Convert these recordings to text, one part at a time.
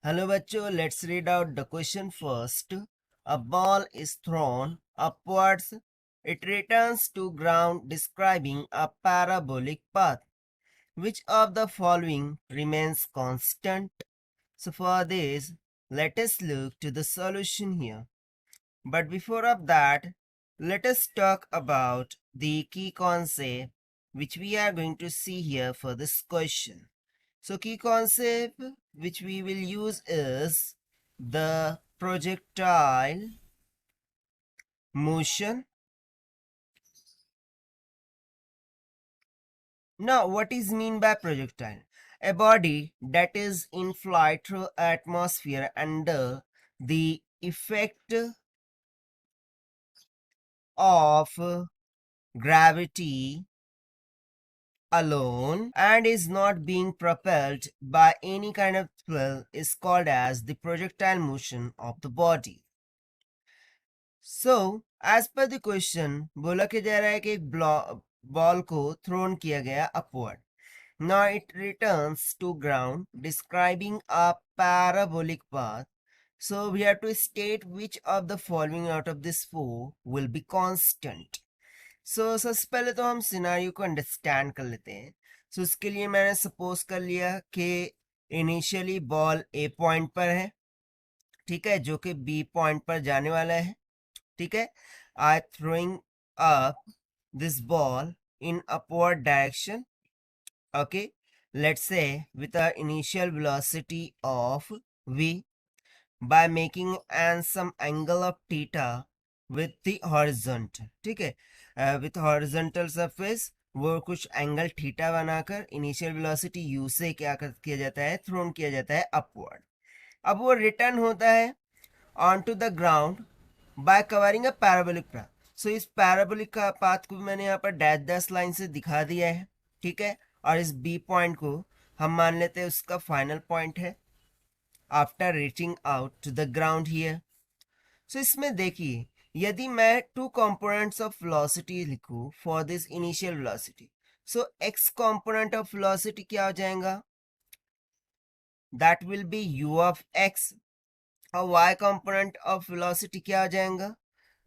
Hello bachcho, let's read out the question first. A ball is thrown upwards. It returns to ground describing a parabolic path. Which of the following remains constant? So for this, let us look to the solution here. But before of that, let us talk about the key concept which we are going to see here for this question. So key concept which we will use is the projectile motion. Now what is mean by projectile? A body that is in flight through atmosphere under the effect of gravity alone and is not being propelled by any kind of fuel is called as the projectile motion of the body. So, as per the question, बोला कि जा रहा है कि एक ball को throne किया गया upward. Now it returns to ground, describing a parabolic path. So we have to state which of the following out of this four will be constant. So सबसे पहले तो हम सिनारियो को अंडरस्टैंड कर लेते हैं. So उसके लिए मैंने सपोज कर लिया कि इनिशियली बॉल ए पॉइंट पर है, ठीक है, जो कि बी पॉइंट पर जाने वाला है. ठीक है, I throwing up this ball in upward direction. Okay, let's say with an initial velocity of v by making and some angle of theta with the horizontal. ठीक है, with horizontal surface वो कुछ एंगल थीटा बनाकर initial velocity u से क्या किया जाता है, थ्रोन किया जाता है अपवर्ड. अब वो रिटर्न होता है on to the ground by covering a parabolic path. So इस पैराबोलिक का पाथ को मैंने यहाँ पर डैश लाइन से दिखा दिया है. ठीक है, और इस बी पॉइंट को हम मान लेते हैं उसका फाइनल पॉइंट है after reaching out to the ground here. So इसमें देखिए, यदि मैं टू कंपोनेंट्स ऑफ वेलोसिटी लिखूं for this initial velocity, so x component of velocity क्या हो जाएगा, that will be u of x, और y कंपोनेंट ऑफ वेलोसिटी क्या हो जाएगा,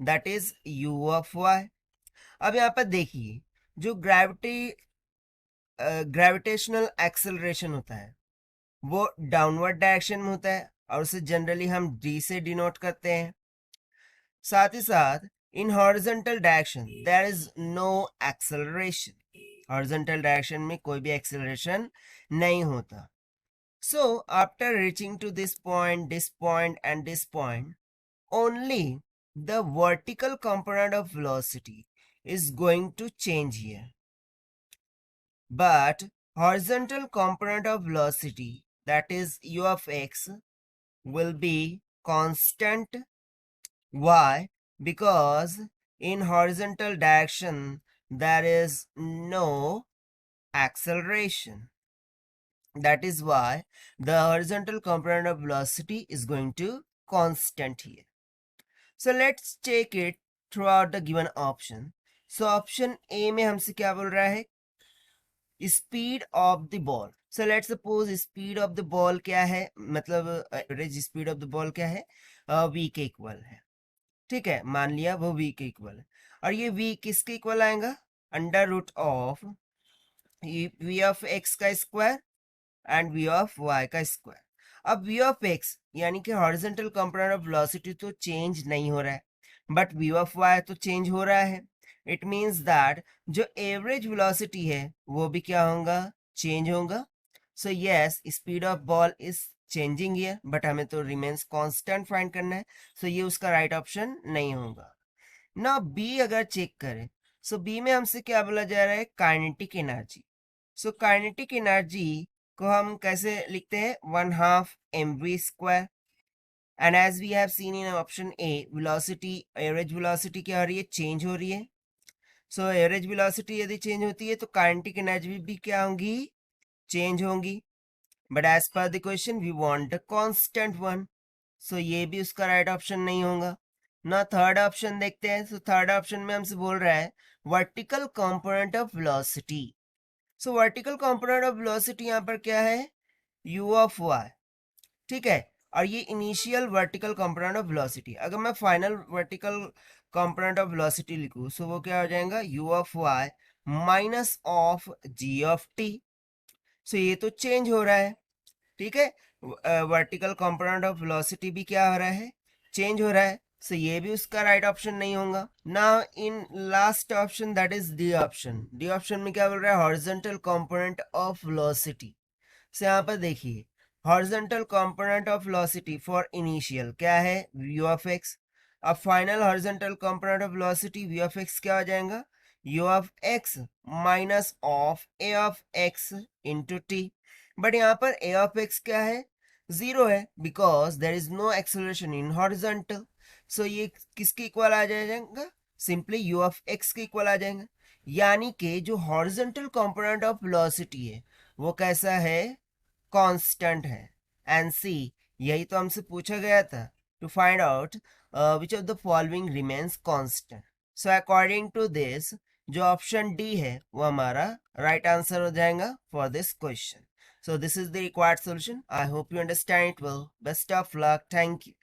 that is u of y. अब यहाँ पर देखिए, जो ग्रेविटेशनल एक्सेलरेशन होता है वो डाउनवर्ड डायरेक्शन में होता है और उसे जनरली हम d से डिनोट करते हैं. साथ ही साथ in horizontal direction there is no acceleration. Horizontal direction में कोई भी एक्सेलरेशन नहीं होता. So after reaching to this point and this point, only the vertical component of velocity is going to change here. But horizontal component of velocity, that is u of x, will be constant. Why? Because in horizontal direction there is no acceleration. That is why the horizontal component of velocity is going to constant here. So let's take it throughout the given option. So option A में हमसे क्या बोल रहा है, speed of the ball. So let's suppose speed of the ball क्या है, मतलब average speed of the ball क्या है, v के इक्वल है. ठीक है, मान लिया वो v के इक्वल है. और ये v किसके इक्वल आएगा, under root of v of x का square and v of y का स्क्वायर. अब v ऑफ x यानी कि हॉरिजॉन्टल कंपोनेंट ऑफ वेलोसिटी तो चेंज नहीं हो रहा है, बट v ऑफ y तो चेंज हो रहा है. इट मींस दैट जो एवरेज वेलोसिटी है वो भी क्या होगा, चेंज होगा. So yes, speed of ball is changing here, but हमें तो रिमेन्स कांस्टेंट फाइंड करना है. सो ये उसका राइट ऑप्शन नहीं होगा. ना बी अगर चेक करें, सो बी में हमसे क्या बोला जा रहा है, kinetic energy. So kinetic energy को हम कैसे लिखते हैं, 1/2 mv square. And as we have seen in option A, velocity, average velocity क्या हो रही है, चेंज हो रही है. सो एवरेज वेलोसिटी यदि चेंज होती है तो काइनेटिक एनर्जी भी क्या होंगी, चेंज होंगी. But as per the question we want the constant one. So ये भी उसका राइट ऑप्शन नहीं होगा ना. थर्ड ऑप्शन देखते हैं. सो थर्ड ऑप्शन में हमसे बोल रहा है vertical component of velocity. So vertical component of velocity यहाँ पर क्या है, u ऑफ y. ठीक है। और ये initial vertical component of velocity, अगर मैं final vertical component of velocity लिखूं सो वो क्या हो जाएगा, u of y minus of g of t। सो ये तो चेंज हो रहा है, ठीक है। वर्टिकल कंपोनेंट ऑफ वेलोसिटी भी क्या हो रहा है, चेंज हो रहा है। सो ये भी उसका राइट ऑप्शन नहीं होगा। Now in last option that is D option, D option में क्या बोल रहा है, हॉरिजॉन्टल कंपोनेंट ऑफ वेलोसिटी। सो यहाँ पर देखिए horizontal component of velocity for initial क्या है, v ऑफ x। अब final horizontal component of velocity v of x क्या हो जाएगा, u of x minus of a of x into t। But यहाँ पर a ऑफ x क्या है, जीरो है, because there is no acceleration in horizontal. So ये किसके इक्वल आ जाएगा, सिंपली u ऑफ x के इक्वल आ जाएगा। यानी कि जो हॉरिजॉन्टल कंपोनेंट ऑफ वेलोसिटी है वो कैसा है, कांस्टेंट है। एंड सी, यही तो हमसे पूछा गया था, to find out which of the following remains constant. So according to this जो ऑप्शन डी है वो हमारा राइट आंसर हो जाएगा for this question. So this is the required solution. I hope you understand it well. Best of luck. Thank you.